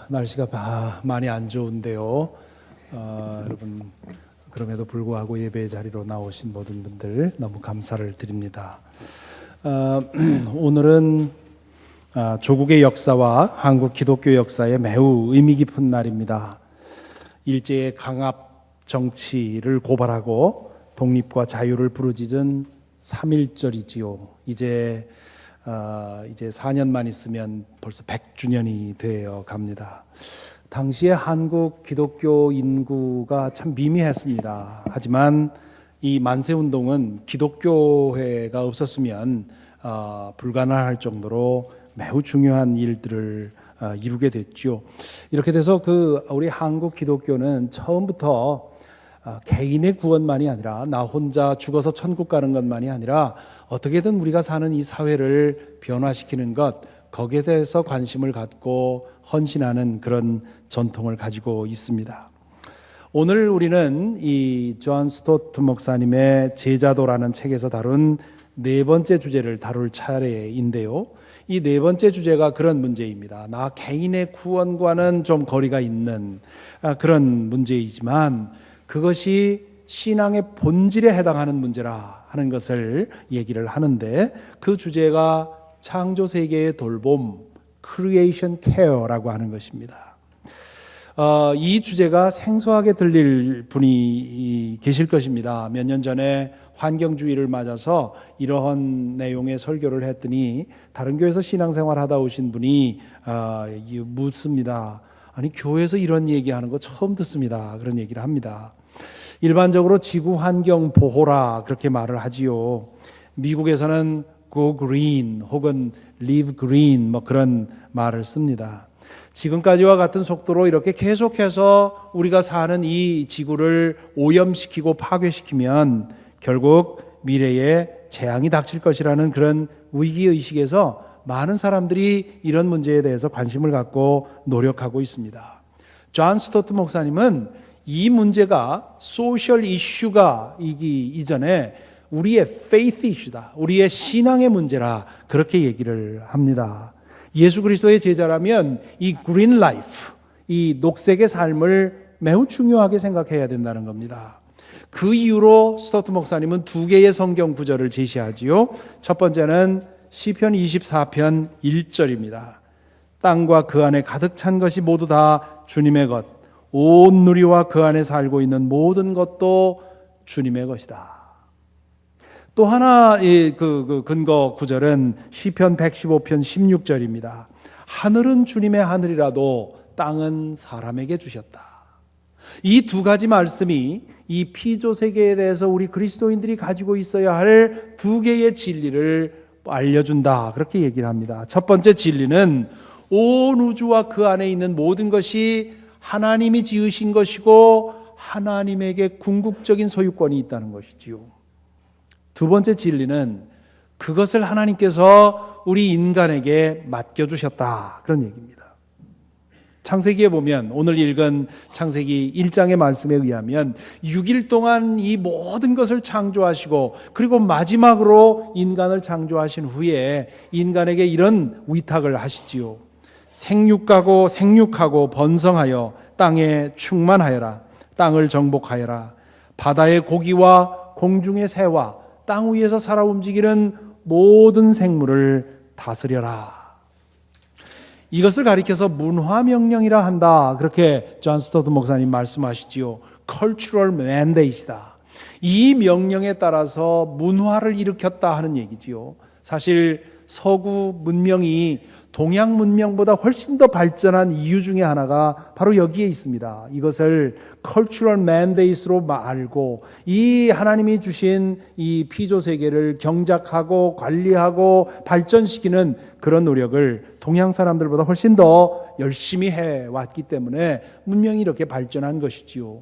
날씨가 많이 안 좋은데요. 여러분 그럼에도 불구하고 예배 자리로 나오신 모든 분들 너무 감사를 드립니다. 오늘은 조국의 역사와 한국 기독교 역사에 매우 의미 깊은 날입니다. 일제의 강압 정치를 고발하고 독립과 자유를 부르짖은 3.1절이지요. 이제 4년만 있으면 벌써 100주년이 되어 갑니다. 당시에 한국 기독교 인구가 참 미미했습니다. 하지만 이 만세운동은 기독교회가 없었으면 불가능할 정도로 매우 중요한 일들을 이루게 됐죠. 이렇게 돼서 우리 한국 기독교는 처음부터 개인의 구원만이 아니라 나 혼자 죽어서 천국 가는 것만이 아니라 어떻게든 우리가 사는 이 사회를 변화시키는 것, 거기에 대해서 관심을 갖고 헌신하는 그런 전통을 가지고 있습니다. 오늘 우리는 이 존 스토트 목사님의 제자도라는 책에서 다룬 네 번째 주제를 다룰 차례인데요. 이 네 번째 주제가 그런 문제입니다. 나 개인의 구원과는 좀 거리가 있는 그런 문제이지만 그것이 신앙의 본질에 해당하는 문제라 하는 것을 얘기를 하는데, 그 주제가 창조 세계의 돌봄, Creation Care라고 하는 것입니다. 이 주제가 생소하게 들릴 분이 계실 것입니다. 몇 년 전에 환경주의를 맞아서 이러한 내용의 설교를 했더니 다른 교회에서 신앙생활 하다 오신 분이 묻습니다. 아니, 교회에서 이런 얘기하는 거 처음 듣습니다. 그런 얘기를 합니다. 일반적으로 지구 환경 보호라 그렇게 말을 하지요. 미국에서는 Go Green 혹은 Live Green 뭐 그런 말을 씁니다. 지금까지와 같은 속도로 이렇게 계속해서 우리가 사는 이 지구를 오염시키고 파괴시키면 결국 미래에 재앙이 닥칠 것이라는 그런 위기의식에서 많은 사람들이 이런 문제에 대해서 관심을 갖고 노력하고 있습니다. 존 스토트 목사님은 이 문제가 소셜 이슈가 이전에 우리의 faith 이슈다, 우리의 신앙의 문제라 그렇게 얘기를 합니다. 예수 그리스도의 제자라면 이 green life, 이 녹색의 삶을 매우 중요하게 생각해야 된다는 겁니다. 그 이유로 스토트 목사님은 두 개의 성경 구절을 제시하지요. 첫 번째는 시편 24편 1절입니다. 땅과 그 안에 가득 찬 것이 모두 다 주님의 것, 온 누리와 그 안에 살고 있는 모든 것도 주님의 것이다. 또 하나 그 근거 구절은 시편 115편 16절입니다. 하늘은 주님의 하늘이라도 땅은 사람에게 주셨다. 이 두 가지 말씀이 이 피조 세계에 대해서 우리 그리스도인들이 가지고 있어야 할 두 개의 진리를 알려준다, 그렇게 얘기를 합니다. 첫 번째 진리는 온 우주와 그 안에 있는 모든 것이 하나님이 지으신 것이고 하나님에게 궁극적인 소유권이 있다는 것이지요. 두 번째 진리는 그것을 하나님께서 우리 인간에게 맡겨주셨다, 그런 얘기입니다. 창세기에 보면, 오늘 읽은 창세기 1장의 말씀에 의하면 6일 동안 이 모든 것을 창조하시고 그리고 마지막으로 인간을 창조하신 후에 인간에게 이런 위탁을 하시지요. 생육하고 번성하여 땅에 충만하여라. 땅을 정복하여라. 바다의 고기와 공중의 새와 땅 위에서 살아 움직이는 모든 생물을 다스려라. 이것을 가리켜서 문화명령이라 한다, 그렇게 존 스토트 목사님 말씀하시지요. Cultural mandate이다. 이 명령에 따라서 문화를 일으켰다 하는 얘기지요. 사실 서구 문명이 동양 문명보다 훨씬 더 발전한 이유 중에 하나가 바로 여기에 있습니다. 이것을 cultural mandate로 알고 이 하나님이 주신 이 피조 세계를 경작하고 관리하고 발전시키는 그런 노력을 동양 사람들보다 훨씬 더 열심히 해왔기 때문에 문명이 이렇게 발전한 것이지요.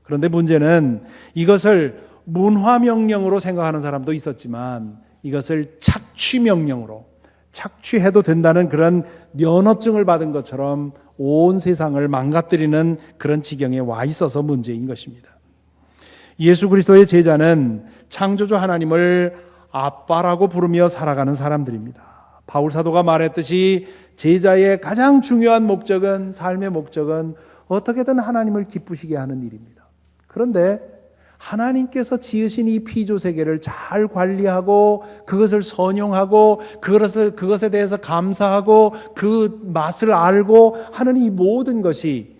그런데 문제는 이것을 문화명령으로 생각하는 사람도 있었지만 이것을 착취명령으로, 착취해도 된다는 그런 면허증을 받은 것처럼 온 세상을 망가뜨리는 그런 지경에 와 있어서 문제인 것입니다. 예수 그리스도의 제자는 창조주 하나님을 아빠라고 부르며 살아가는 사람들입니다. 바울 사도가 말했듯이 제자의 가장 중요한 목적은, 삶의 목적은 어떻게든 하나님을 기쁘시게 하는 일입니다. 그런데 하나님께서 지으신 이 피조 세계를 잘 관리하고 그것을 선용하고 그것에 대해서 감사하고 그 맛을 알고 하는 이 모든 것이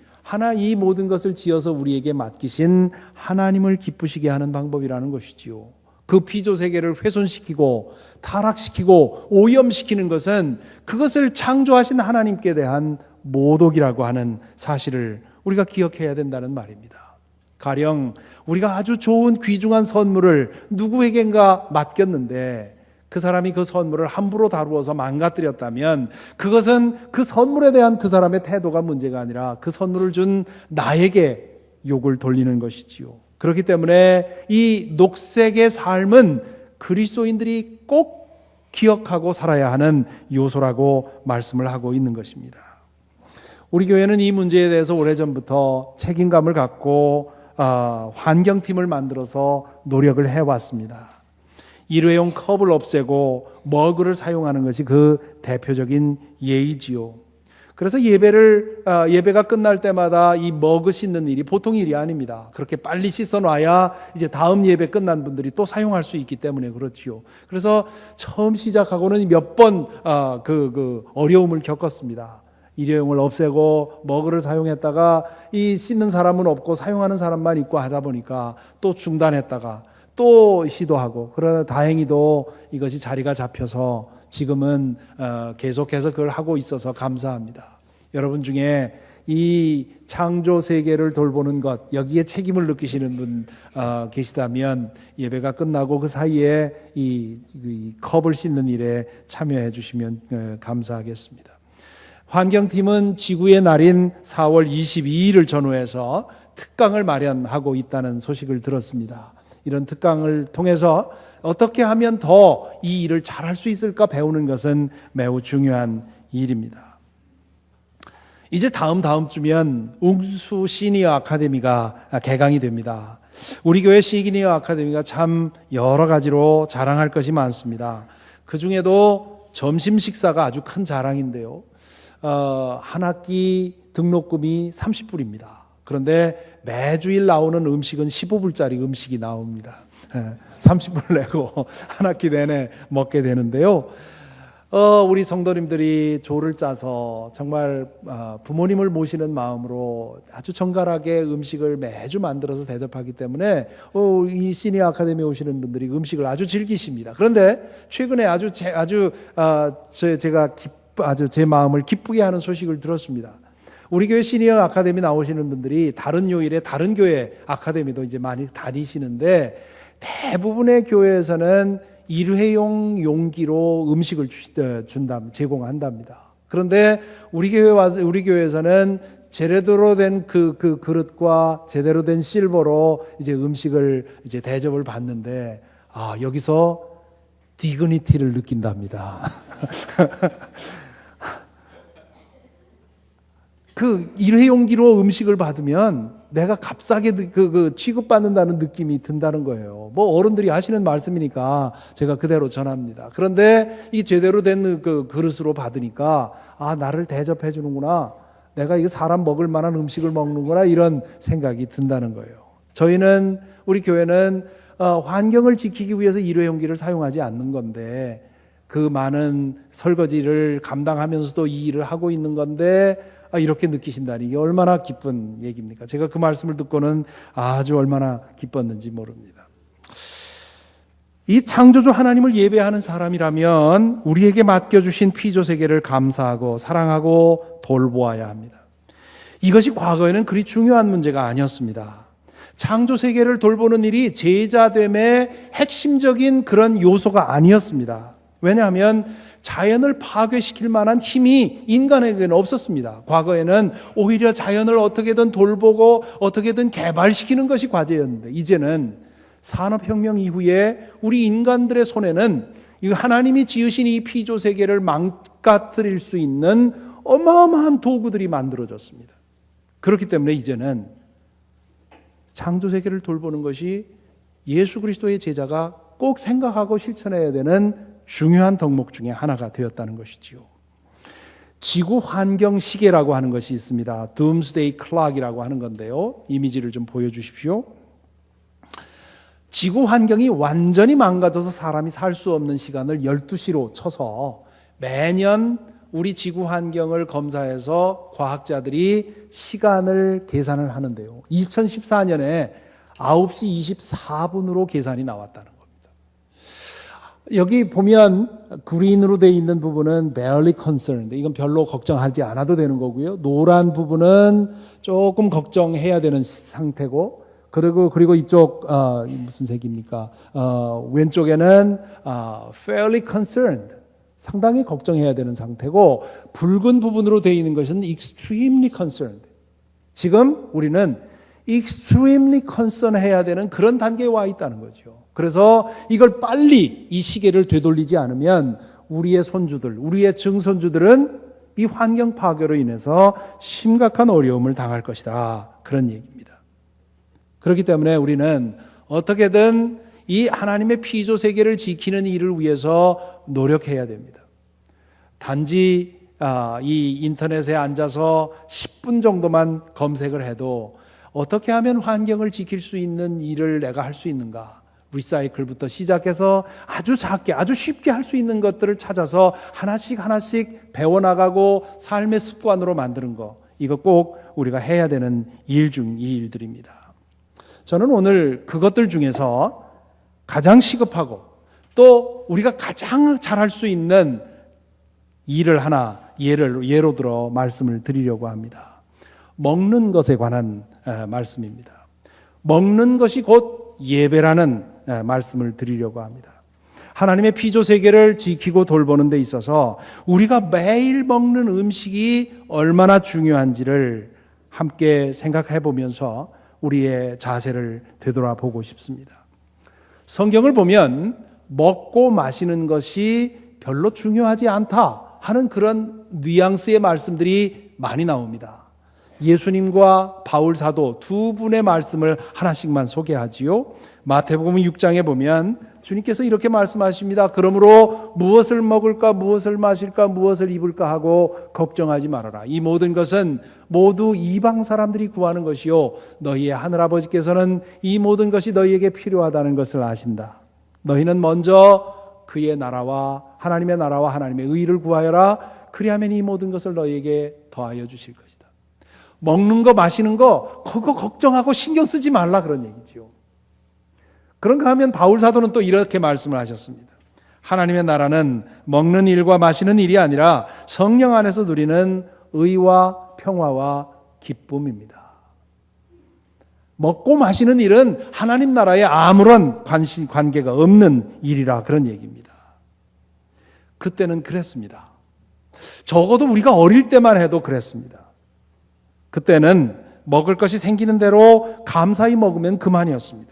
이 모든 것을 지어서 우리에게 맡기신 하나님을 기쁘시게 하는 방법이라는 것이지요. 그 피조 세계를 훼손시키고 타락시키고 오염시키는 것은 그것을 창조하신 하나님께 대한 모독이라고 하는 사실을 우리가 기억해야 된다는 말입니다. 가령 우리가 아주 좋은 귀중한 선물을 누구에겐가 맡겼는데 그 사람이 그 선물을 함부로 다루어서 망가뜨렸다면 그것은 그 선물에 대한 그 사람의 태도가 문제가 아니라 그 선물을 준 나에게 욕을 돌리는 것이지요. 그렇기 때문에 이 녹색의 삶은 그리스도인들이 꼭 기억하고 살아야 하는 요소라고 말씀을 하고 있는 것입니다. 우리 교회는 이 문제에 대해서 오래전부터 책임감을 갖고 환경팀을 만들어서 노력을 해왔습니다. 일회용 컵을 없애고 머그를 사용하는 것이 그 대표적인 예의지요. 그래서 예배가 끝날 때마다 이 머그 씻는 일이 보통 일이 아닙니다. 그렇게 빨리 씻어놔야 이제 다음 예배 끝난 분들이 또 사용할 수 있기 때문에 그렇지요. 그래서 처음 시작하고는 몇 번 어려움을 겪었습니다. 일회용을 없애고 머그를 사용했다가 이 씻는 사람은 없고 사용하는 사람만 있고 하다 보니까 또 중단했다가 또 시도하고, 그러나 다행히도 이것이 자리가 잡혀서 지금은 계속해서 그걸 하고 있어서 감사합니다. 여러분 중에 이 창조 세계를 돌보는 것, 여기에 책임을 느끼시는 분 계시다면 예배가 끝나고 그 사이에 이 컵을 씻는 일에 참여해 주시면 감사하겠습니다. 환경팀은 지구의 날인 4월 22일을 전후해서 특강을 마련하고 있다는 소식을 들었습니다. 이런 특강을 통해서 어떻게 하면 더 이 일을 잘할 수 있을까 배우는 것은 매우 중요한 일입니다. 이제 다음 주면 웅수 시니어 아카데미가 개강이 됩니다. 우리 교회 시니어 아카데미가 참 여러 가지로 자랑할 것이 많습니다. 그 중에도 점심 식사가 아주 큰 자랑인데요. 한 학기 등록금이 30불입니다. 그런데 매주일 나오는 음식은 15불짜리 음식이 나옵니다. 30불 내고 한 학기 내내 먹게 되는데요. 우리 성도님들이 조를 짜서 정말 부모님을 모시는 마음으로 아주 정갈하게 음식을 매주 만들어서 대접하기 때문에 이 시니어 아카데미에 오시는 분들이 음식을 아주 즐기십니다. 그런데 최근에 제가 제 마음을 기쁘게 하는 소식을 들었습니다. 우리 교회 시니어 아카데미 나오시는 분들이 다른 요일에 다른 교회 아카데미도 이제 많이 다니시는데 대부분의 교회에서는 일회용 용기로 음식을 제공한답니다. 그런데 우리 교회에서는 제대로 된 그 그릇과 제대로 된 실버로 이제 음식을 이제 대접을 받는데 여기서 디그니티를 느낀답니다. 그 일회용기로 음식을 받으면 내가 값싸게 취급받는다는 느낌이 든다는 거예요. 뭐 어른들이 하시는 말씀이니까 제가 그대로 전합니다. 그런데 이 제대로 된 그 그릇으로 받으니까 나를 대접해 주는구나. 내가 이거 사람 먹을 만한 음식을 먹는구나, 이런 생각이 든다는 거예요. 우리 교회는 환경을 지키기 위해서 일회용기를 사용하지 않는 건데 그 많은 설거지를 감당하면서도 이 일을 하고 있는 건데 이렇게 느끼신다니 이게 얼마나 기쁜 얘기입니까? 제가 그 말씀을 듣고는 아주 얼마나 기뻤는지 모릅니다. 이 창조주 하나님을 예배하는 사람이라면 우리에게 맡겨주신 피조 세계를 감사하고 사랑하고 돌보아야 합니다. 이것이 과거에는 그리 중요한 문제가 아니었습니다. 창조 세계를 돌보는 일이 제자됨의 핵심적인 그런 요소가 아니었습니다. 왜냐하면 자연을 파괴시킬 만한 힘이 인간에게는 없었습니다. 과거에는 오히려 자연을 어떻게든 돌보고 어떻게든 개발시키는 것이 과제였는데 이제는 산업혁명 이후에 우리 인간들의 손에는 하나님이 지으신 이 피조 세계를 망가뜨릴 수 있는 어마어마한 도구들이 만들어졌습니다. 그렇기 때문에 이제는 창조 세계를 돌보는 것이 예수 그리스도의 제자가 꼭 생각하고 실천해야 되는 중요한 덕목 중에 하나가 되었다는 것이지요. 지구 환경 시계라고 하는 것이 있습니다. Doomsday Clock이라고 하는 건데요. 이미지를 좀 보여주십시오. 지구 환경이 완전히 망가져서 사람이 살 수 없는 시간을 12시로 쳐서 매년 우리 지구 환경을 검사해서 과학자들이 시간을 계산을 하는데요. 2014년에 9시 24분으로 계산이 나왔다는 겁니다. 여기 보면 그린으로 되어 있는 부분은 barely concerned. 이건 별로 걱정하지 않아도 되는 거고요. 노란 부분은 조금 걱정해야 되는 상태고, 그리고 이쪽 무슨 색입니까? 왼쪽에는 fairly concerned. 상당히 걱정해야 되는 상태고, 붉은 부분으로 되어 있는 것은 extremely concerned. 지금 우리는 extremely concerned 해야 되는 그런 단계에 와 있다는 거죠. 그래서 이걸 빨리 이 시계를 되돌리지 않으면 우리의 손주들, 우리의 증손주들은 이 환경 파괴로 인해서 심각한 어려움을 당할 것이다. 그런 얘기입니다. 그렇기 때문에 우리는 어떻게든 이 하나님의 피조 세계를 지키는 일을 위해서 노력해야 됩니다. 단지 이 인터넷에 앉아서 10분 정도만 검색을 해도 어떻게 하면 환경을 지킬 수 있는 일을 내가 할 수 있는가? 리사이클부터 시작해서 아주 작게, 아주 쉽게 할 수 있는 것들을 찾아서 하나씩 배워나가고 삶의 습관으로 만드는 거, 이거 꼭 우리가 해야 되는 일 중 이 일들입니다. 저는 오늘 그것들 중에서 가장 시급하고 또 우리가 가장 잘할 수 있는 일을 하나 예로 들어 말씀을 드리려고 합니다. 먹는 것에 관한 말씀입니다. 먹는 것이 곧 예배라는 말씀을 드리려고 합니다. 하나님의 피조 세계를 지키고 돌보는 데 있어서 우리가 매일 먹는 음식이 얼마나 중요한지를 함께 생각해 보면서 우리의 자세를 되돌아보고 싶습니다. 성경을 보면 먹고 마시는 것이 별로 중요하지 않다 하는 그런 뉘앙스의 말씀들이 많이 나옵니다. 예수님과 바울 사도 두 분의 말씀을 하나씩만 소개하지요. 마태복음 6장에 보면 주님께서 이렇게 말씀하십니다. 그러므로 무엇을 먹을까, 무엇을 마실까, 무엇을 입을까 하고 걱정하지 말아라. 이 모든 것은 모두 이방 사람들이 구하는 것이요, 너희의 하늘아버지께서는 이 모든 것이 너희에게 필요하다는 것을 아신다. 너희는 먼저 그의 나라와 하나님의 의를 구하여라. 그리하면 이 모든 것을 너희에게 더하여 주실 것이다. 먹는 거 마시는 거 그거 걱정하고 신경 쓰지 말라 그런 얘기죠. 그런가 하면 바울 사도는 또 이렇게 말씀을 하셨습니다. 하나님의 나라는 먹는 일과 마시는 일이 아니라 성령 안에서 누리는 의와 평화와 기쁨입니다. 먹고 마시는 일은 하나님 나라에 아무런 관계가 없는 일이라 그런 얘기입니다. 그때는 그랬습니다. 적어도 우리가 어릴 때만 해도 그랬습니다. 그때는 먹을 것이 생기는 대로 감사히 먹으면 그만이었습니다.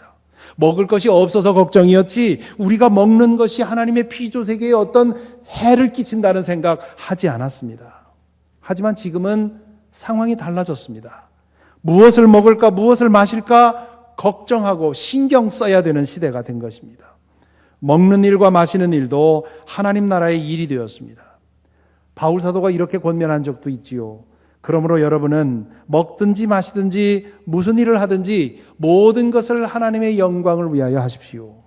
먹을 것이 없어서 걱정이었지 우리가 먹는 것이 하나님의 피조 세계에 어떤 해를 끼친다는 생각 하지 않았습니다. 하지만 지금은 상황이 달라졌습니다. 무엇을 먹을까, 무엇을 마실까 걱정하고 신경 써야 되는 시대가 된 것입니다. 먹는 일과 마시는 일도 하나님 나라의 일이 되었습니다. 바울 사도가 이렇게 권면한 적도 있지요. 그러므로 여러분은 먹든지 마시든지 무슨 일을 하든지 모든 것을 하나님의 영광을 위하여 하십시오.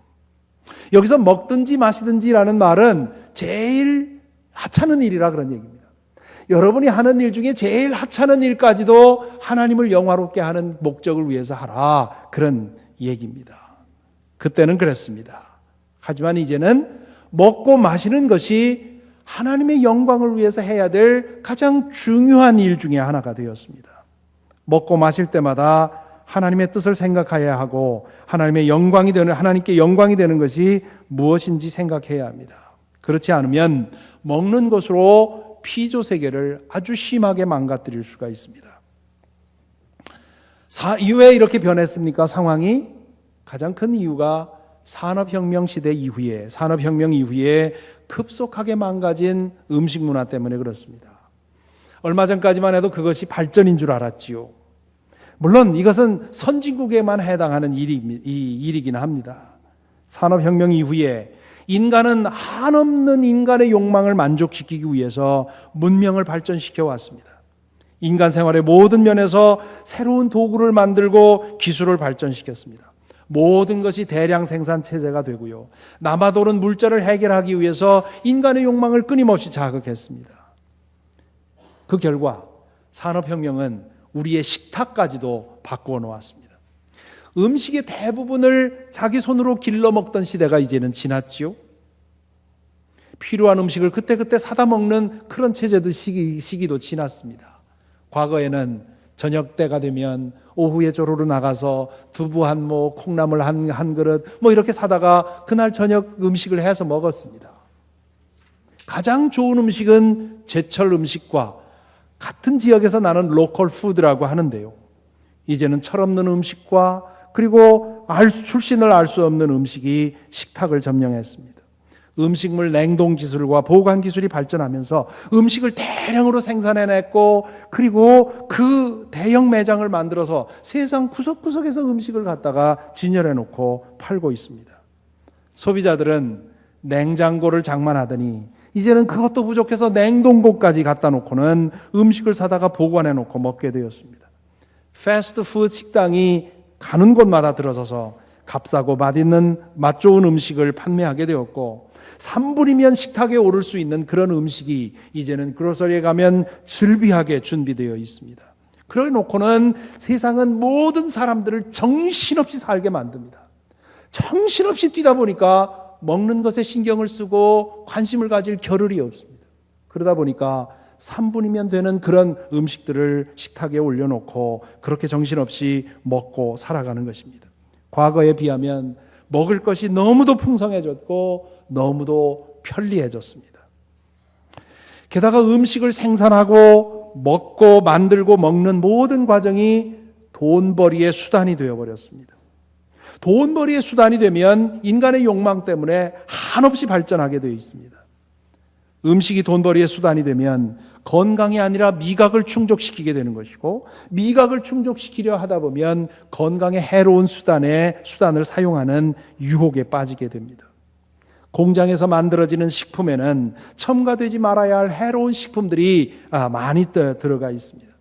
여기서 먹든지 마시든지라는 말은 제일 하찮은 일이라 그런 얘기입니다. 여러분이 하는 일 중에 제일 하찮은 일까지도 하나님을 영화롭게 하는 목적을 위해서 하라 그런 얘기입니다. 그때는 그랬습니다. 하지만 이제는 먹고 마시는 것이 하나님의 영광을 위해서 해야 될 가장 중요한 일 중에 하나가 되었습니다. 먹고 마실 때마다 하나님의 뜻을 생각해야 하고 하나님께 영광이 되는 것이 무엇인지 생각해야 합니다. 그렇지 않으면 먹는 것으로 피조 세계를 아주 심하게 망가뜨릴 수가 있습니다. 왜 이렇게 변했습니까? 상황이 가장 큰 이유가 산업혁명 이후에 급속하게 망가진 음식 문화 때문에 그렇습니다. 얼마 전까지만 해도 그것이 발전인 줄 알았지요. 물론 이것은 선진국에만 해당하는 일이긴 합니다. 산업혁명 이후에 인간은 한없는 인간의 욕망을 만족시키기 위해서 문명을 발전시켜 왔습니다. 인간 생활의 모든 면에서 새로운 도구를 만들고 기술을 발전시켰습니다. 모든 것이 대량 생산 체제가 되고요. 남아도는 물자를 해결하기 위해서 인간의 욕망을 끊임없이 자극했습니다. 그 결과 산업혁명은 우리의 식탁까지도 바꾸어 놓았습니다. 음식의 대부분을 자기 손으로 길러 먹던 시대가 이제는 지났지요. 필요한 음식을 그때그때 사다 먹는 그런 체제도 시기도 지났습니다. 과거에는 저녁 때가 되면 오후에 조르르 나가서 두부 한 모, 콩나물 한 그릇 이렇게 사다가 그날 저녁 음식을 해서 먹었습니다. 가장 좋은 음식은 제철 음식과 같은 지역에서 나는 로컬 푸드라고 하는데요. 이제는 철없는 음식과 그리고 출신을 알 수 없는 음식이 식탁을 점령했습니다. 음식물 냉동 기술과 보관 기술이 발전하면서 음식을 대량으로 생산해냈고 그리고 그 대형 매장을 만들어서 세상 구석구석에서 음식을 갖다가 진열해놓고 팔고 있습니다. 소비자들은 냉장고를 장만하더니 이제는 그것도 부족해서 냉동고까지 갖다 놓고는 음식을 사다가 보관해놓고 먹게 되었습니다. 패스트푸드 식당이 가는 곳마다 들어서서 값싸고 맛있는 맛 좋은 음식을 판매하게 되었고 3분이면 식탁에 오를 수 있는 그런 음식이 이제는 그로서리에 가면 즐비하게 준비되어 있습니다. 그래 놓고는 세상은 모든 사람들을 정신없이 살게 만듭니다. 정신없이 뛰다 보니까 먹는 것에 신경을 쓰고 관심을 가질 겨를이 없습니다. 그러다 보니까 3분이면 되는 그런 음식들을 식탁에 올려놓고 그렇게 정신없이 먹고 살아가는 것입니다. 과거에 비하면 먹을 것이 너무도 풍성해졌고 너무도 편리해졌습니다. 게다가 음식을 생산하고 먹고 만들고 먹는 모든 과정이 돈벌이의 수단이 되어버렸습니다. 돈벌이의 수단이 되면 인간의 욕망 때문에 한없이 발전하게 되어 있습니다. 음식이 돈벌이의 수단이 되면 건강이 아니라 미각을 충족시키게 되는 것이고 미각을 충족시키려 하다 보면 건강에 해로운 수단을 사용하는 유혹에 빠지게 됩니다. 공장에서 만들어지는 식품에는 첨가되지 말아야 할 해로운 식품들이 많이 들어가 있습니다.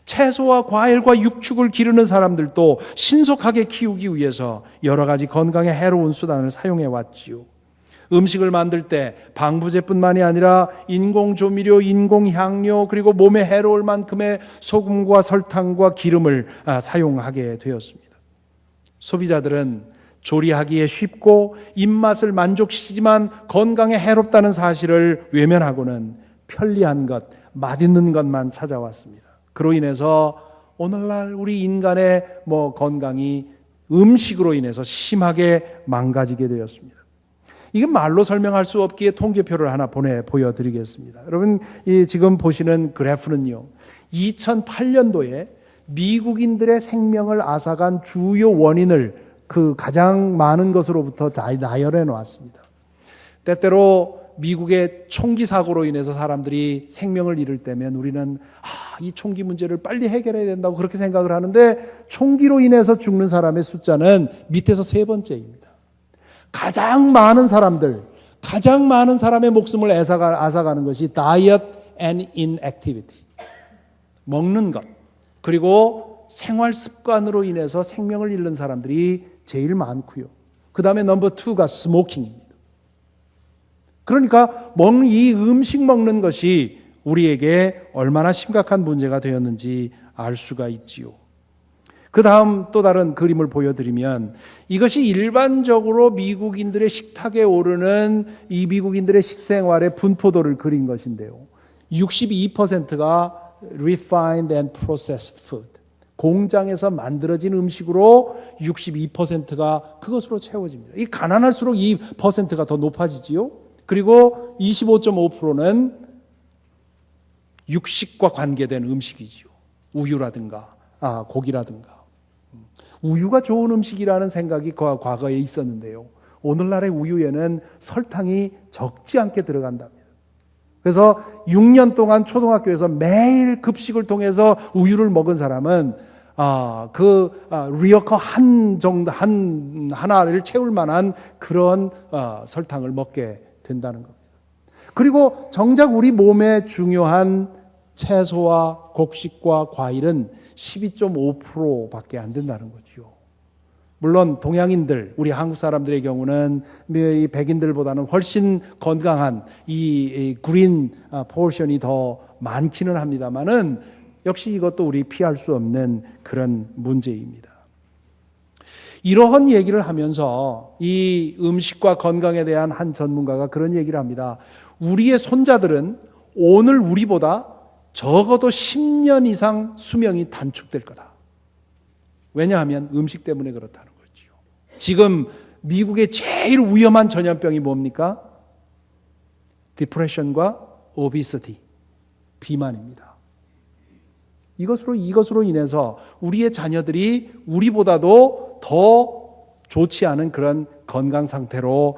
채소와 과일과 육축을 기르는 사람들도 신속하게 키우기 위해서 여러 가지 건강에 해로운 수단을 사용해 왔지요. 음식을 만들 때 방부제뿐만이 아니라 인공조미료, 인공향료 그리고 몸에 해로울 만큼의 소금과 설탕과 기름을 사용하게 되었습니다. 소비자들은 조리하기에 쉽고 입맛을 만족시키지만 건강에 해롭다는 사실을 외면하고는 편리한 것, 맛있는 것만 찾아왔습니다. 그로 인해서 오늘날 우리 인간의 건강이 음식으로 인해서 심하게 망가지게 되었습니다. 이건 말로 설명할 수 없기에 통계표를 하나 보여드리겠습니다. 여러분, 지금 보시는 그래프는요, 2008년도에 미국인들의 생명을 앗아간 주요 원인을 그 가장 많은 것으로부터 나열해 놓았습니다. 때때로 미국의 총기 사고로 인해서 사람들이 생명을 잃을 때면 우리는 이 총기 문제를 빨리 해결해야 된다고 그렇게 생각을 하는데 총기로 인해서 죽는 사람의 숫자는 밑에서 세 번째입니다. 가장 많은 사람의 목숨을 앗아가는 것이 diet and inactivity. 먹는 것, 그리고 생활 습관으로 인해서 생명을 잃는 사람들이 제일 많고요. 그 다음에 넘버 2가 스모킹입니다. 그러니까 이 음식 먹는 것이 우리에게 얼마나 심각한 문제가 되었는지 알 수가 있지요. 그 다음 또 다른 그림을 보여드리면 이것이 일반적으로 미국인들의 식탁에 오르는 이 미국인들의 식생활의 분포도를 그린 것인데요. 62%가 refined and processed food. 공장에서 만들어진 음식으로 62%가 그것으로 채워집니다. 이 가난할수록 이 퍼센트가 더 높아지지요. 그리고 25.5%는 육식과 관계된 음식이지요. 우유라든가 고기라든가. 우유가 좋은 음식이라는 생각이 과거에 있었는데요. 오늘날의 우유에는 설탕이 적지 않게 들어간답니다. 그래서 6년 동안 초등학교에서 매일 급식을 통해서 우유를 먹은 사람은 리어커 하나를 채울 만한 그런 설탕을 먹게 된다는 겁니다. 그리고 정작 우리 몸에 중요한 채소와 곡식과 과일은 12.5%밖에 안 된다는 거죠. 물론 동양인들, 우리 한국 사람들의 경우는 이 백인들보다는 훨씬 건강한 이 그린 포션이 더 많기는 합니다만은 역시 이것도 우리 피할 수 없는 그런 문제입니다. 이러한 얘기를 하면서 이 음식과 건강에 대한 한 전문가가 그런 얘기를 합니다. 우리의 손자들은 오늘 우리보다 적어도 10년 이상 수명이 단축될 거다. 왜냐하면 음식 때문에 그렇다는 거죠. 지금 미국의 제일 위험한 전염병이 뭡니까? 디프레션과 오비시티, 비만입니다. 이것으로 인해서 우리의 자녀들이 우리보다도 더 좋지 않은 그런 건강 상태로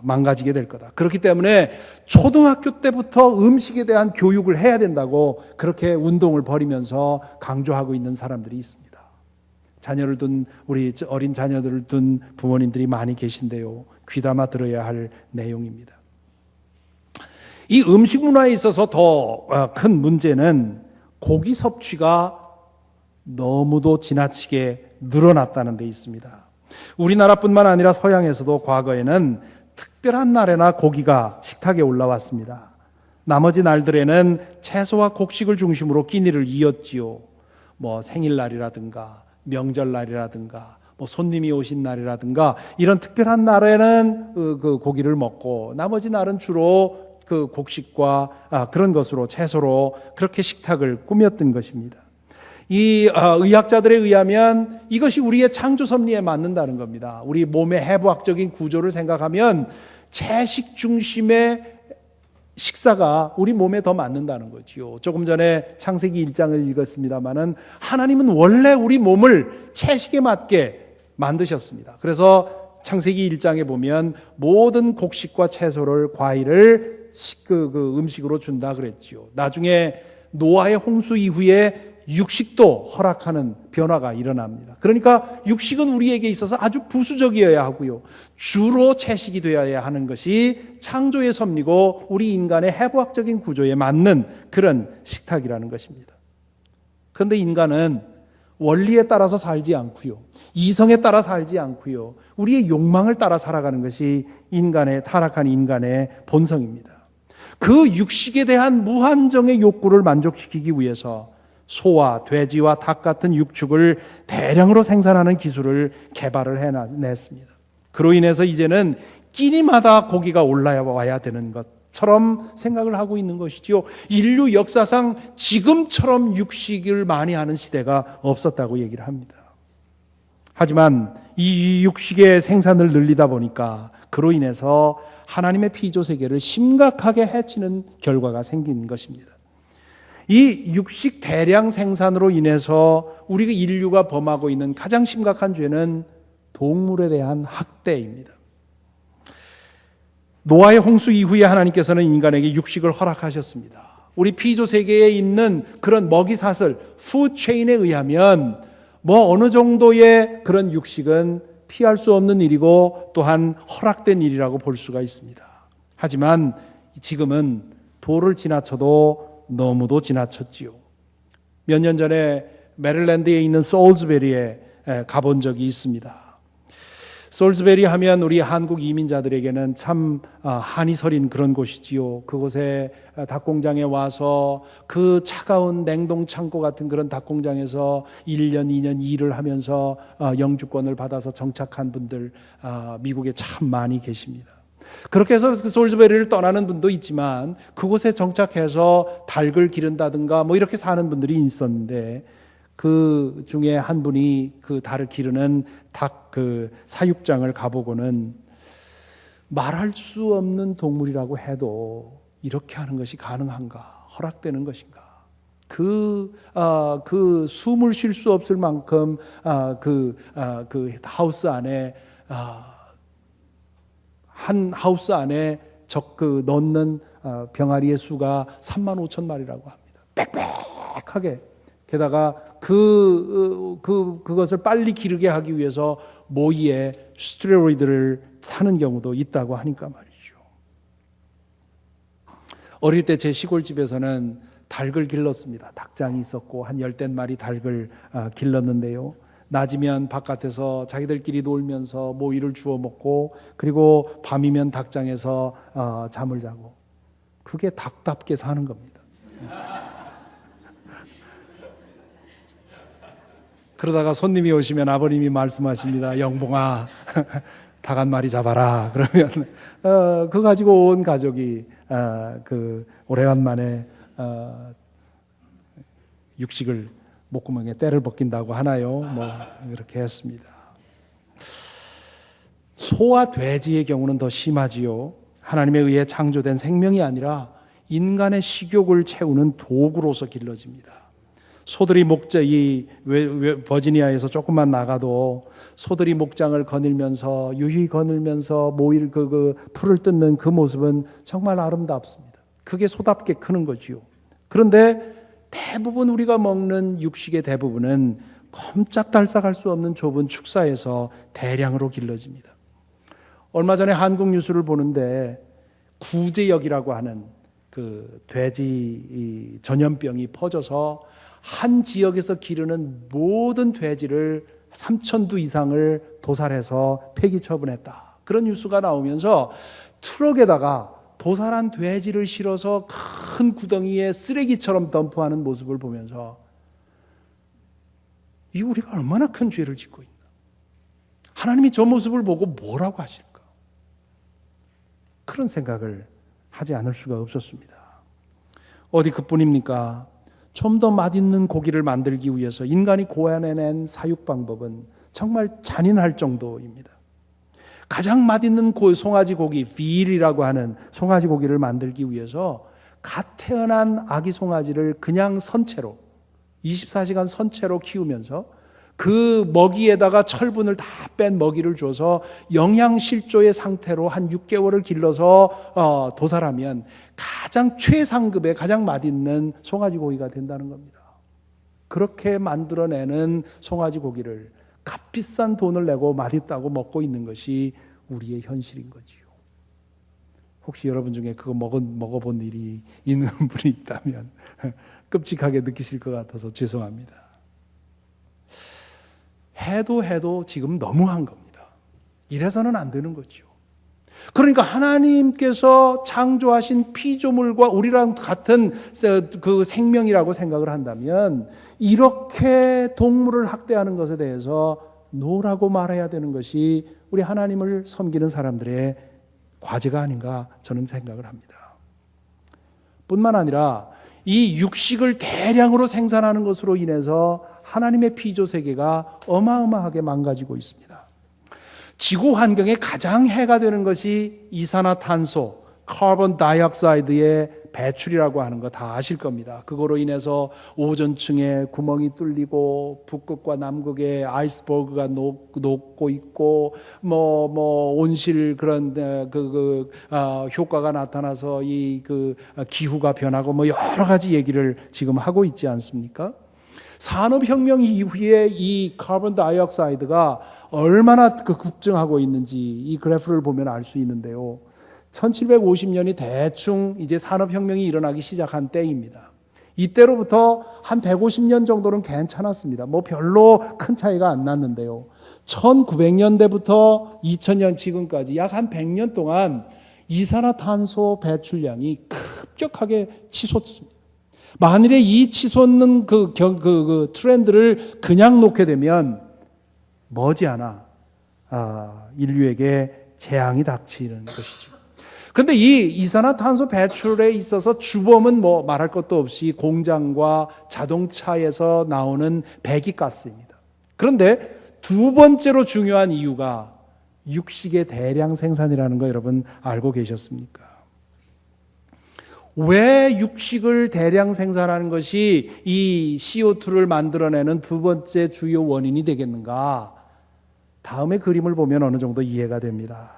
망가지게 될 거다. 그렇기 때문에 초등학교 때부터 음식에 대한 교육을 해야 된다고 그렇게 운동을 벌이면서 강조하고 있는 사람들이 있습니다. 자녀를 둔 우리 어린 자녀들을 둔 부모님들이 많이 계신데요. 귀담아 들어야 할 내용입니다. 이 음식 문화에 있어서 더 큰 문제는 고기 섭취가 너무도 지나치게 늘어났다는 데 있습니다. 우리나라뿐만 아니라 서양에서도 과거에는 특별한 날에나 고기가 식탁에 올라왔습니다. 나머지 날들에는 채소와 곡식을 중심으로 끼니를 이었지요. 생일날이라든가 명절날이라든가 손님이 오신 날이라든가 이런 특별한 날에는 그 고기를 먹고 나머지 날은 주로 그 곡식과 그런 것으로 채소로 그렇게 식탁을 꾸몄던 것입니다. 이 의학자들에 의하면 이것이 우리의 창조 섭리에 맞는다는 겁니다. 우리 몸의 해부학적인 구조를 생각하면 채식 중심의 식사가 우리 몸에 더 맞는다는 거지요. 조금 전에 창세기 1장을 읽었습니다마는 하나님은 원래 우리 몸을 채식에 맞게 만드셨습니다. 그래서 창세기 1장에 보면 모든 곡식과 채소를 과일을 그 음식으로 준다 그랬지요. 나중에 노아의 홍수 이후에 육식도 허락하는 변화가 일어납니다. 그러니까 육식은 우리에게 있어서 아주 부수적이어야 하고요. 주로 채식이 되어야 하는 것이 창조의 섭리고 우리 인간의 해부학적인 구조에 맞는 그런 식탁이라는 것입니다. 그런데 인간은 원리에 따라서 살지 않고요. 이성에 따라 살지 않고요. 우리의 욕망을 따라 살아가는 것이 타락한 인간의 본성입니다. 그 육식에 대한 무한정의 욕구를 만족시키기 위해서 소와 돼지와 닭 같은 육축을 대량으로 생산하는 기술을 개발을 해냈습니다. 그로 인해서 이제는 끼니마다 고기가 올라와야 되는 것처럼 생각을 하고 있는 것이지요. 인류 역사상 지금처럼 육식을 많이 하는 시대가 없었다고 얘기를 합니다. 하지만 이 육식의 생산을 늘리다 보니까 그로 인해서 하나님의 피조 세계를 심각하게 해치는 결과가 생긴 것입니다. 이 육식 대량 생산으로 인해서 우리 인류가 범하고 있는 가장 심각한 죄는 동물에 대한 학대입니다. 노아의 홍수 이후에 하나님께서는 인간에게 육식을 허락하셨습니다. 우리 피조 세계에 있는 그런 먹이사슬, 푸드체인에 의하면 어느 정도의 그런 육식은 피할 수 없는 일이고 또한 허락된 일이라고 볼 수가 있습니다. 하지만 지금은 도를 지나쳐도 너무도 지나쳤지요. 몇 년 전에 메릴랜드에 있는 솔즈베리에 가본 적이 있습니다. 솔즈베리 하면 우리 한국 이민자들에게는 참 한이 서린 그런 곳이지요. 그곳에 닭공장에 와서 그 차가운 냉동창고 같은 그런 닭공장에서 1년, 2년 일을 하면서 영주권을 받아서 정착한 분들 미국에 참 많이 계십니다. 그렇게 해서 솔즈베리를 떠나는 분도 있지만 그곳에 정착해서 닭을 기른다든가 이렇게 사는 분들이 있었는데 그 중에 한 분이 그 닭을 기르는 닭 그 사육장을 가보고는 말할 수 없는 동물이라고 해도 이렇게 하는 것이 가능한가? 허락되는 것인가? 그 숨을 쉴 수 없을 만큼 그 하우스 안에 한 하우스 안에 넣는 병아리의 수가 35,000마리라고 합니다. 빽빽하게. 게다가 그것을 빨리 기르게 하기 위해서 모이에 스테로이드를 타는 경우도 있다고 하니까 말이죠. 어릴 때 제 시골집에서는 닭을 길렀습니다. 닭장이 있었고 한 10마리 닭을 길렀는데요. 낮이면 바깥에서 자기들끼리 놀면서 모이를 주워 먹고, 그리고 밤이면 닭장에서 잠을 자고. 그게 닭답게 사는 겁니다. 그러다가 손님이 오시면 아버님이 말씀하십니다. 영봉아, 닭 한 마리 잡아라. 그러면 그거 가지고 온 가족이 오래간만에 육식을 목구멍에 때를 벗긴다고 하나요? 이렇게 했습니다. 소와 돼지의 경우는 더 심하지요. 하나님에 의해 창조된 생명이 아니라 인간의 식욕을 채우는 도구로서 길러집니다. 소들이 버지니아에서 조금만 나가도 소들이 목장을 거닐면서 유유히 거닐면서 모일 풀을 뜯는 그 모습은 정말 아름답습니다. 그게 소답게 크는 거지요. 그런데 대부분 우리가 먹는 육식의 대부분은 꼼짝달싹할 수 없는 좁은 축사에서 대량으로 길러집니다. 얼마 전에 한국 뉴스를 보는데 구제역이라고 하는 그 돼지 전염병이 퍼져서 한 지역에서 기르는 모든 돼지를 3,000두 이상을 도살해서 폐기 처분했다. 그런 뉴스가 나오면서 트럭에다가 도살한 돼지를 실어서 큰 구덩이에 쓰레기처럼 덤프하는 모습을 보면서 이 우리가 얼마나 큰 죄를 짓고 있나. 하나님이 저 모습을 보고 뭐라고 하실까. 그런 생각을 하지 않을 수가 없었습니다. 어디 그뿐입니까? 좀 더 맛있는 고기를 만들기 위해서 인간이 고안해낸 사육 방법은 정말 잔인할 정도입니다. 가장 맛있는 송아지 고기, 필이라고 하는 송아지 고기를 만들기 위해서 갓 태어난 아기 송아지를 그냥 선체로 24시간 선체로 키우면서 그 먹이에다가 철분을 다 뺀 먹이를 줘서 영양실조의 상태로 한 6개월을 길러서 도살하면 가장 최상급의 가장 맛있는 송아지 고기가 된다는 겁니다. 그렇게 만들어내는 송아지 고기를 값비싼 돈을 내고 맛있다고 먹고 있는 것이 우리의 현실인 거지요. 혹시 여러분 중에 그거 먹어본 일이 있는 분이 있다면 끔찍하게 느끼실 것 같아서 죄송합니다. 해도 지금 너무한 겁니다. 이래서는 안 되는 거죠. 그러니까 하나님께서 창조하신 피조물과 우리랑 같은 그 생명이라고 생각을 한다면 이렇게 동물을 학대하는 것에 대해서 노라고 말해야 되는 것이 우리 하나님을 섬기는 사람들의 과제가 아닌가 저는 생각을 합니다. 뿐만 아니라 이 육식을 대량으로 생산하는 것으로 인해서 하나님의 피조 세계가 어마어마하게 망가지고 있습니다. 지구 환경에 가장 해가 되는 것이 이산화탄소, 카본 다이옥사이드의 배출이라고 하는 거 다 아실 겁니다. 그거로 인해서 오존층에 구멍이 뚫리고 북극과 남극에 아이스버그가 녹고 있고 온실 그런 효과가 나타나서 이 기후가 변하고 여러 가지 얘기를 지금 하고 있지 않습니까? 산업혁명 이후에 이 카본 다이옥사이드가 얼마나 급증하고 있는지 이 그래프를 보면 알 수 있는데요. 1750년이 대충 이제 산업혁명이 일어나기 시작한 때입니다. 이때로부터 한 150년 정도는 괜찮았습니다. 별로 큰 차이가 안 났는데요. 1900년대부터 2000년 지금까지 약 한 100년 동안 이산화탄소 배출량이 급격하게 치솟습니다. 만일에 이 치솟는 그 트렌드를 그냥 놓게 되면 머지않아 인류에게 재앙이 닥치는 것이죠. 그런데 이 이산화탄소 배출에 있어서 주범은 말할 것도 없이 공장과 자동차에서 나오는 배기가스입니다. 그런데 두 번째로 중요한 이유가 육식의 대량 생산이라는 거 여러분 알고 계셨습니까? 왜 육식을 대량 생산하는 것이 이 CO2를 만들어내는 두 번째 주요 원인이 되겠는가? 다음의 그림을 보면 어느 정도 이해가 됩니다.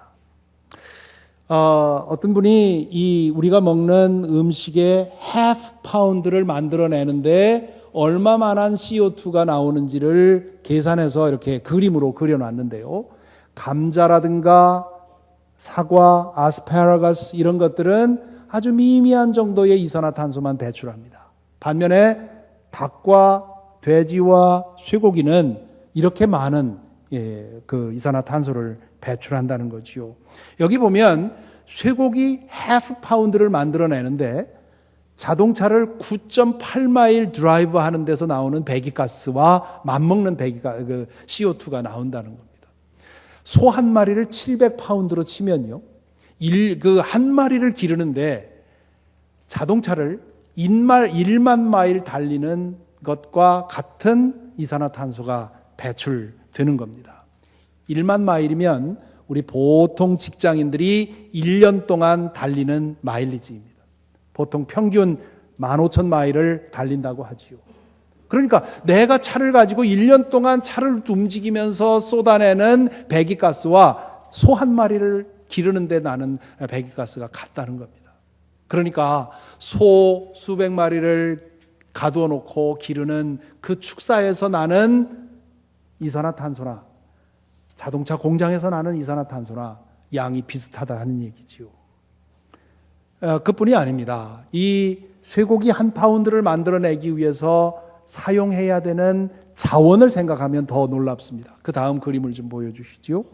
어떤 분이 우리가 먹는 음식의 half 파운드를 만들어내는데 얼마만한 CO2가 나오는지를 계산해서 이렇게 그림으로 그려놨는데요. 감자라든가 사과, 아스파라거스 이런 것들은 아주 미미한 정도의 이산화탄소만 배출합니다. 반면에 닭과 돼지와 쇠고기는 이렇게 많은 그 이산화탄소를 배출한다는 거지요. 여기 보면 쇠고기 half 파운드를 만들어내는데 자동차를 9.8마일 드라이브 하는 데서 나오는 배기가스와 맞먹는 CO2가 나온다는 겁니다. 소 한 마리를 700파운드로 치면요. 그 한 마리를 기르는데 자동차를 1만 마일 달리는 것과 같은 이산화탄소가 배출되는 겁니다. 1만 마일이면 우리 보통 직장인들이 1년 동안 달리는 마일리지입니다. 보통 평균 15,000마일을 달린다고 하지요. 그러니까 내가 차를 가지고 1년 동안 차를 움직이면서 쏟아내는 배기가스와 소 한 마리를 기르는데 나는 배기가스가 같다는 겁니다. 그러니까 소 수백 마리를 가두어 놓고 기르는 그 축사에서 나는 이산화탄소나 자동차 공장에서 나는 이산화탄소나 양이 비슷하다는 얘기지요. 그뿐이 아닙니다. 이 쇠고기 한 파운드를 만들어내기 위해서 사용해야 되는 자원을 생각하면 더 놀랍습니다. 그 다음 그림을 좀 보여주시죠.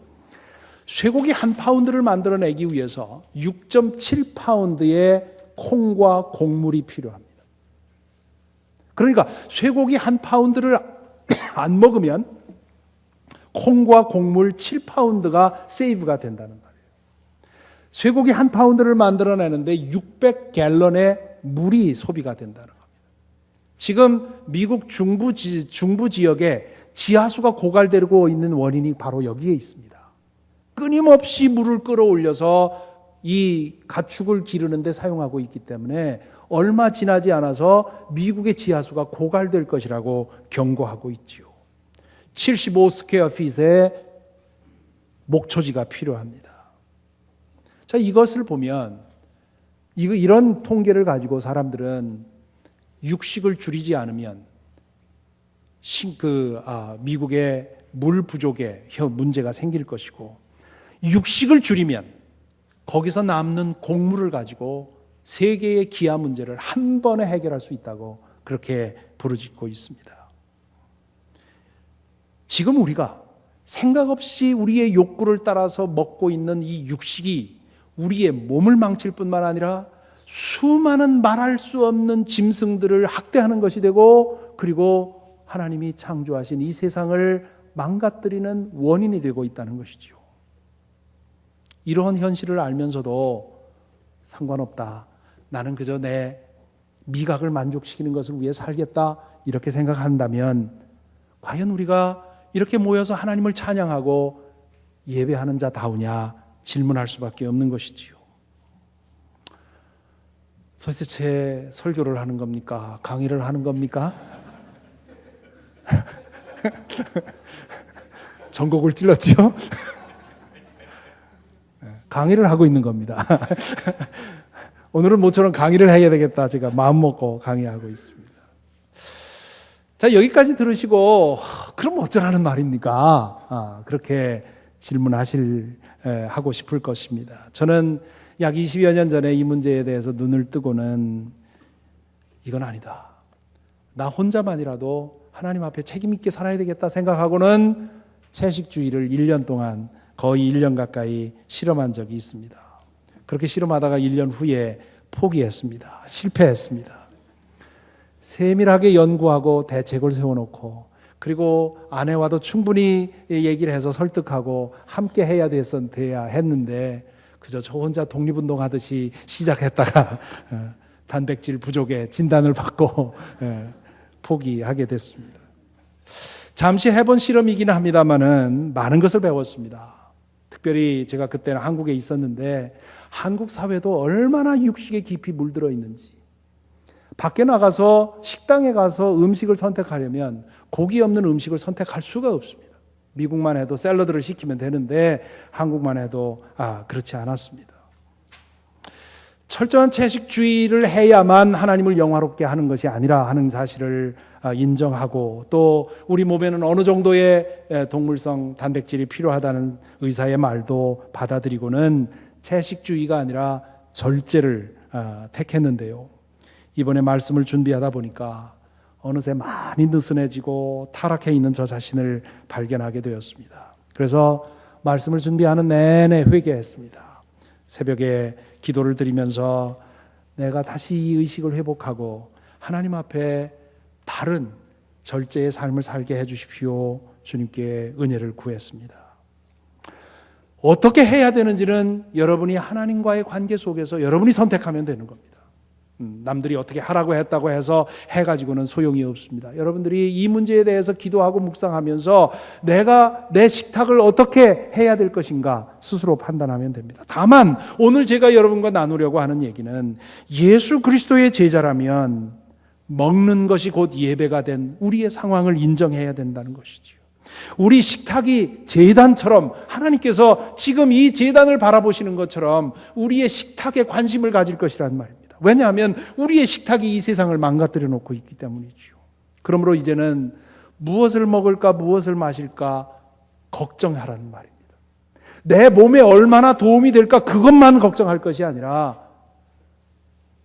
쇠고기 한 파운드를 만들어내기 위해서 6.7파운드의 콩과 곡물이 필요합니다. 그러니까 쇠고기 한 파운드를 안 먹으면 콩과 곡물 7파운드가 세이브가 된다는 말이에요. 쇠고기 한 파운드를 만들어내는데 600갤런의 물이 소비가 된다는 겁니다. 지금 미국 중부 지역에 지하수가 고갈되고 있는 원인이 바로 여기에 있습니다. 끊임없이 물을 끌어올려서 이 가축을 기르는 데 사용하고 있기 때문에 얼마 지나지 않아서 미국의 지하수가 고갈될 것이라고 경고하고 있지요. 75 스퀘어 핏의 목초지가 필요합니다. 자, 이것을 보면 이런 통계를 가지고 사람들은 육식을 줄이지 않으면 미국의 물 부족에 문제가 생길 것이고, 육식을 줄이면 거기서 남는 곡물을 가지고 세계의 기아 문제를 한 번에 해결할 수 있다고 그렇게 부르짖고 있습니다. 지금 우리가 생각 없이 우리의 욕구를 따라서 먹고 있는 이 육식이 우리의 몸을 망칠 뿐만 아니라 수많은 말할 수 없는 짐승들을 학대하는 것이 되고, 그리고 하나님이 창조하신 이 세상을 망가뜨리는 원인이 되고 있다는 것이지요. 이러한 현실을 알면서도 상관없다, 나는 그저 내 미각을 만족시키는 것을 위해 살겠다, 이렇게 생각한다면 과연 우리가 이렇게 모여서 하나님을 찬양하고 예배하는 자다우냐 질문할 수밖에 없는 것이지요. 도대체 설교를 하는 겁니까? 강의를 하는 겁니까? 전곡을 찔렀지요? 강의를 하고 있는 겁니다. 오늘은 모처럼 강의를 해야 되겠다 제가 마음먹고 강의하고 있습니다. 자, 여기까지 들으시고 그럼 어쩌라는 말입니까? 그렇게 하고 싶을 것입니다. 저는 약 20여 년 전에 이 문제에 대해서 눈을 뜨고는 이건 아니다, 나 혼자만이라도 하나님 앞에 책임 있게 살아야 되겠다 생각하고는 채식주의를 1년 동안, 거의 1년 가까이 실험한 적이 있습니다. 그렇게 실험하다가 1년 후에 포기했습니다. 실패했습니다. 세밀하게 연구하고 대책을 세워놓고, 그리고 아내와도 충분히 얘기를 해서 설득하고 함께 해야 했는데 그저 저 혼자 독립운동하듯이 시작했다가 단백질 부족에 진단을 받고 포기하게 됐습니다. 잠시 해본 실험이긴 합니다만은 많은 것을 배웠습니다. 특별히 제가 그때는 한국에 있었는데 한국 사회도 얼마나 육식에 깊이 물들어 있는지, 밖에 나가서 식당에 가서 음식을 선택하려면 고기 없는 음식을 선택할 수가 없습니다. 미국만 해도 샐러드를 시키면 되는데 한국만 해도 그렇지 않았습니다. 철저한 채식주의를 해야만 하나님을 영화롭게 하는 것이 아니라 하는 사실을 인정하고, 또 우리 몸에는 어느 정도의 동물성 단백질이 필요하다는 의사의 말도 받아들이고는 채식주의가 아니라 절제를 택했는데요. 이번에 말씀을 준비하다 보니까 어느새 많이 느슨해지고 타락해 있는 저 자신을 발견하게 되었습니다. 그래서 말씀을 준비하는 내내 회개했습니다. 새벽에 기도를 드리면서 내가 다시 이 의식을 회복하고 하나님 앞에 바른 절제의 삶을 살게 해주십시오. 주님께 은혜를 구했습니다. 어떻게 해야 되는지는 여러분이 하나님과의 관계 속에서 여러분이 선택하면 되는 겁니다. 남들이 어떻게 하라고 했다고 해서 해가지고는 소용이 없습니다. 여러분들이 이 문제에 대해서 기도하고 묵상하면서 내가 내 식탁을 어떻게 해야 될 것인가 스스로 판단하면 됩니다. 다만 오늘 제가 여러분과 나누려고 하는 얘기는 예수 그리스도의 제자라면 먹는 것이 곧 예배가 된 우리의 상황을 인정해야 된다는 것이지요. 우리 식탁이 제단처럼 하나님께서 지금 이 제단을 바라보시는 것처럼 우리의 식탁에 관심을 가질 것이란 말입니다. 왜냐하면 우리의 식탁이 이 세상을 망가뜨려 놓고 있기 때문이죠. 그러므로 이제는 무엇을 먹을까 무엇을 마실까 걱정하라는 말입니다. 내 몸에 얼마나 도움이 될까 그것만 걱정할 것이 아니라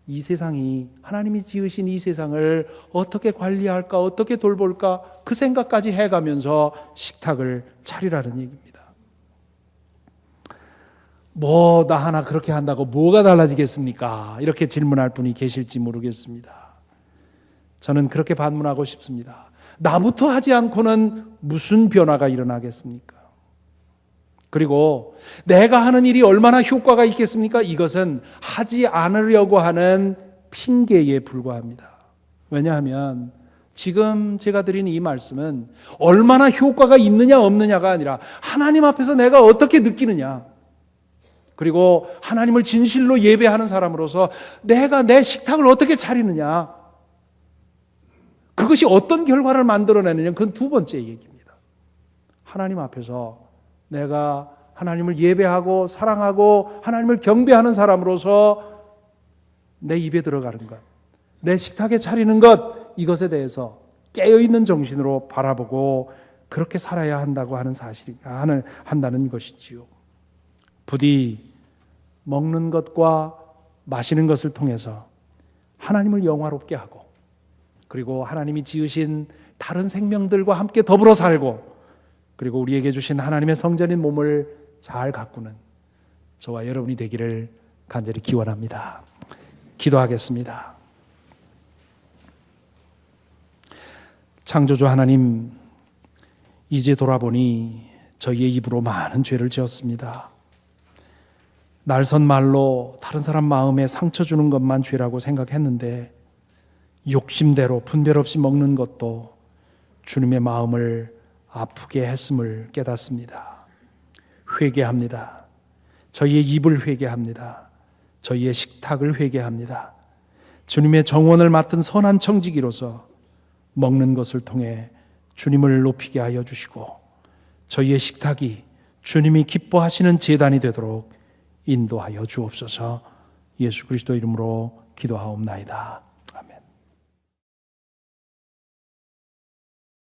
이 세상이, 하나님이 지으신 이 세상을 어떻게 관리할까 어떻게 돌볼까 그 생각까지 해가면서 식탁을 차리라는 얘기입니다. 뭐 나 하나 그렇게 한다고 뭐가 달라지겠습니까? 이렇게 질문할 분이 계실지 모르겠습니다. 저는 그렇게 반문하고 싶습니다. 나부터 하지 않고는 무슨 변화가 일어나겠습니까? 그리고 내가 하는 일이 얼마나 효과가 있겠습니까? 이것은 하지 않으려고 하는 핑계에 불과합니다. 왜냐하면 지금 제가 드린 이 말씀은 얼마나 효과가 있느냐 없느냐가 아니라 하나님 앞에서 내가 어떻게 느끼느냐, 그리고 하나님을 진실로 예배하는 사람으로서 내가 내 식탁을 어떻게 차리느냐, 그것이 어떤 결과를 만들어내느냐, 그건 두 번째 얘기입니다. 하나님 앞에서 내가 하나님을 예배하고 사랑하고 하나님을 경배하는 사람으로서 내 입에 들어가는 것, 내 식탁에 차리는 것, 이것에 대해서 깨어있는 정신으로 바라보고 그렇게 살아야 한다고 하는 사실이 한다는 것이지요. 부디 먹는 것과 마시는 것을 통해서 하나님을 영화롭게 하고, 그리고 하나님이 지으신 다른 생명들과 함께 더불어 살고, 그리고 우리에게 주신 하나님의 성전인 몸을 잘 가꾸는 저와 여러분이 되기를 간절히 기원합니다. 기도하겠습니다. 창조주 하나님, 이제 돌아보니 저희의 입으로 많은 죄를 지었습니다. 날선 말로 다른 사람 마음에 상처 주는 것만 죄라고 생각했는데 욕심대로 분별 없이 먹는 것도 주님의 마음을 아프게 했음을 깨닫습니다. 회개합니다. 저희의 입을 회개합니다. 저희의 식탁을 회개합니다. 주님의 정원을 맡은 선한 청지기로서 먹는 것을 통해 주님을 높이게 하여 주시고 저희의 식탁이 주님이 기뻐하시는 제단이 되도록 인도하여 주옵소서. 예수 그리스도 이름으로 기도하옵나이다.